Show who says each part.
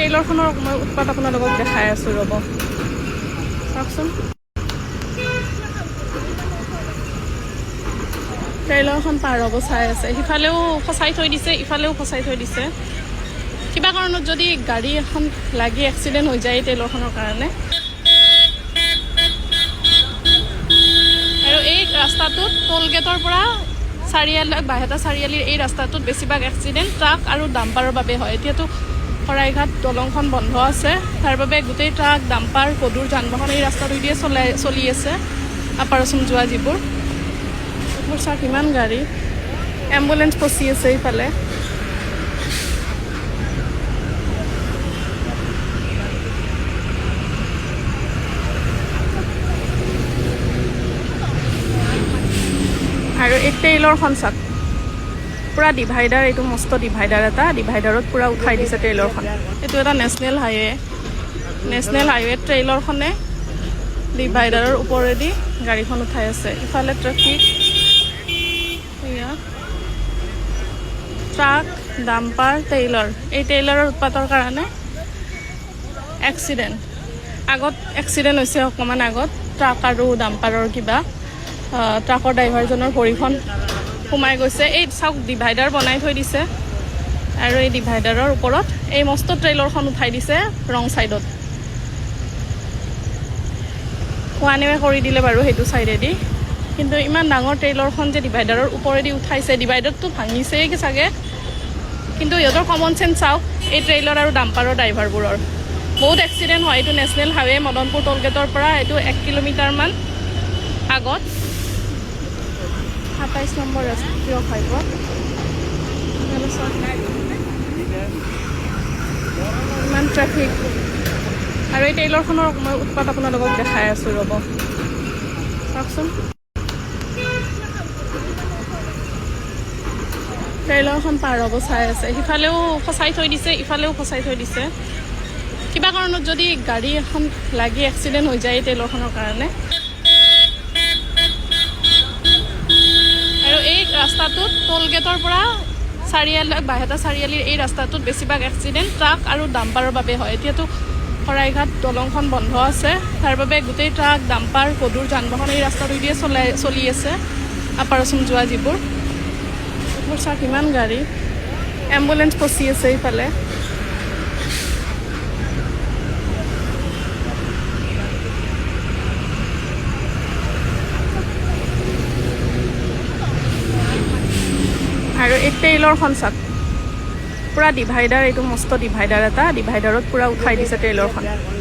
Speaker 1: ট্ৰেইলাৰখনৰ মই উৎপাত আপোনালোকক দেখাই আছোঁ, ৰ'ব চাওকচোন। ট্ৰেইলাৰখন পাৰ হ'ব চাই আছে, সিফালেও ফচাই থৈ দিছে, ইফালেও ফচাই থৈ দিছে। কিবা কাৰণত যদি গাড়ী এখন লাগি এক্সিডেণ্ট হৈ যায় ট্ৰেইলাৰখনৰ কাৰণে। আৰু এই ৰাস্তাটোত টোল গেটৰ পৰা বাইহাটা চাৰিআলিৰ এই ৰাস্তাটোত বেছিভাগ এক্সিডেণ্ট ট্ৰাক আৰু ডাম্পাৰৰ বাবে হয়। এতিয়াতো শৰাইঘাট দলংখন বন্ধ আছে, তাৰ বাবে গোটেই ট্ৰাক ডাম্পাৰ গধুৰ যান বাহন এই ৰাস্তাটোৱেদিয়ে চলি আছে। আপাৰ আছাম যোৱা যিবোৰ চাওক, ইমান গাড়ী, এম্বুলেঞ্চ ফচি আছে ইফালে। আৰু এই ট্ৰেইলাৰখন চাওক, পূৰা ডিভাইডাৰ, এইটো মস্ত ডিভাইডাৰ এটা, ডিভাইডাৰত পূৰা উঠাই দিছে ট্ৰেইলাৰখন। এইটো এটা নেশ্যনেল হাইৱে ট্ৰেইলাৰখনে ডিভাইডাৰৰ ওপৰেদি গাড়ীখন উঠাই আছে। ইফালে ট্ৰেফিক, ট্ৰাক, ডাম্পাৰ, ট্ৰেইলাৰ, এই ট্ৰেইলাৰৰ উৎপাতৰ কাৰণে আগত এক্সিডেণ্ট হৈছে অকণমান আগত, ট্ৰাক আৰু ডাম্পাৰৰ কিবা। ট্ৰাকৰ ড্ৰাইভাৰজনৰ ভৰিখন সোমাই গৈছে। এই চাওক, ডিভাইডাৰ বনাই থৈ দিছে আৰু এই ডিভাইডাৰৰ ওপৰত এই মস্ত ট্ৰেইলাৰখন উঠাই দিছে ৰং ছাইডত। ওৱান ৱে কৰি দিলে বাৰু সেইটো ছাইডেদি, কিন্তু ইমান ডাঙৰ ট্ৰেইলাৰখন যে ডিভাইডাৰৰ ওপৰেদি উঠাইছে, ডিভাইডাৰটো ভাঙিছেই চাগে, কিন্তু সিহঁতৰ কমন চেঞ্চ চাওক। এই ট্ৰেইলাৰ আৰু ডাম্পাৰৰ ড্ৰাইভাৰবোৰৰ বহুত এক্সিডেণ্ট হয়। এইটো নেশ্যনেল হাইৱে মদনপুৰ টোল গেটৰ পৰা এইটো 1 কিলোমিটাৰমান আগত 27 নম্বৰ ৰাষ্ট্ৰীয় ঘাইপথ। ইমান ট্ৰেফিক, আৰু এই ট্ৰেইলাৰখনৰ মই উৎপাত আপোনালোকক দেখাই আছোঁ, ৰ'ব চাওকচোন। ট্ৰেইলাৰখন পাৰ হ'ব চাই আছে, সিফালেও ফচাই থৈ দিছে, ইফালেও ফচাই থৈ দিছে। কিবা কাৰণত যদি গাড়ী এখন লাগি এক্সিডেণ্ট হৈ যায় ট্ৰেইলাৰখনৰ কাৰণে। আৰু এই ৰাস্তাটোত টোল গেটৰ পৰা বাইহাটা চাৰিআলিৰ এই ৰাস্তাটোত বেছিভাগ এক্সিডেণ্ট ট্ৰাক আৰু ডাম্পাৰৰ বাবে হয়। এতিয়াতো শৰাইঘাট দলংখন বন্ধ আছে, তাৰ বাবে গোটেই ট্ৰাক ডাম্পাৰ গধুৰ যান বাহন এই ৰাস্তাটোৱেদিয়ে চলি আছে। আপাৰ আছাম যোৱা যিবোৰ চাওক, ইমান গাড়ী, এম্বুলেঞ্চ ফচি আছে ইফালে। আৰু এই ট্ৰেইলাৰখন চাওক, পূৰা ডিভাইডাৰ, এইটো মস্ত ডিভাইডাৰ এটা, ডিভাইডাৰত পূৰা উঠাই দিছে ট্ৰেইলাৰখন।